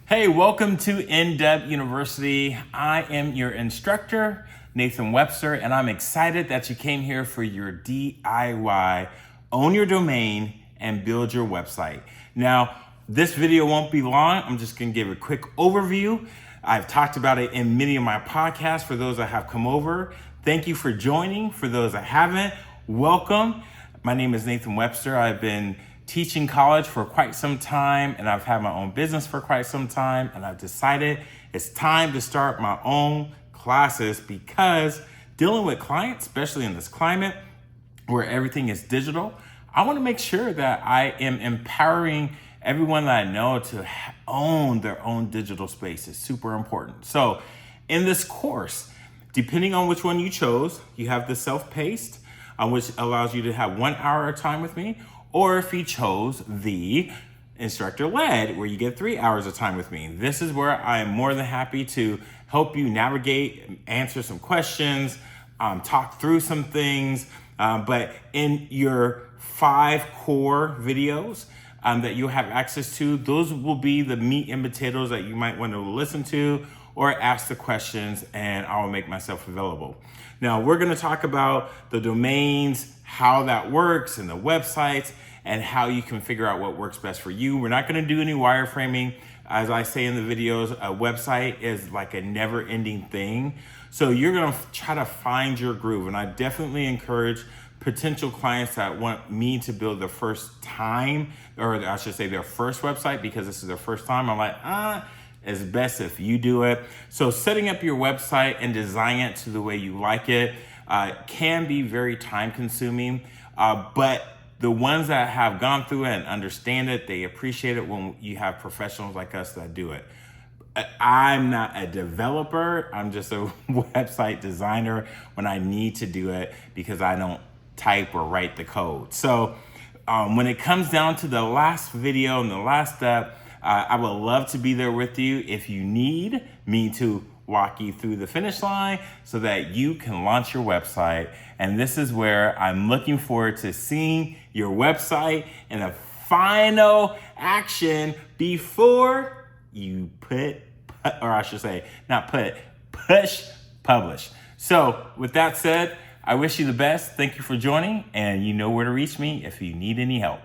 Hey, welcome to In-Depth University. I am your instructor, Nathan Webster, and I'm excited that you came here for your DIY, own your domain, and build your website. Now, this video won't be long. I'm just gonna give a quick overview. I've talked about it in many of my podcasts for those that have come over. Thank you for joining. For those that haven't, welcome. My name is Nathan Webster. I've been teaching college for quite some time, and I've had my own business for quite some time, and I've decided it's time to start my own classes because dealing with clients, especially in this climate where everything is digital, I want to make sure that I am empowering everyone that I know to own their own digital space. It's super important. So in this course, depending on which one you chose, you have the self-paced, which allows you to have 1 hour of time with me, or if you chose the instructor-led, where you get 3 hours of time with me. This is where I am more than happy to help you navigate, answer some questions, talk through some things. But in your 5 core videos that you'll have access to, those will be the meat and potatoes that you might want to listen to or ask the questions, and I will make myself available. Now, we're gonna talk about the domains, how that works, and the websites, and how you can figure out what works best for you. We're not gonna do any wireframing. As I say in the videos, a website is like a never-ending thing. So you're gonna try to find your groove, and I definitely encourage potential clients that want me to build their first time, or I should say their first website, because this is their first time. I'm like, it's best if you do it. So setting up your website and designing it to the way you like it can be very time consuming, but the ones that have gone through it and understand it, they appreciate it when you have professionals like us that do it. I'm not a developer, I'm just a website designer when I need to do it because I don't type or write the code. So when it comes down to the last video and the last step, I would love to be there with you if you need me to walk you through the finish line so that you can launch your website. And this is where I'm looking forward to seeing your website and the final action before you push publish. So with that said, I wish you the best. Thank you for joining, and you know where to reach me if you need any help.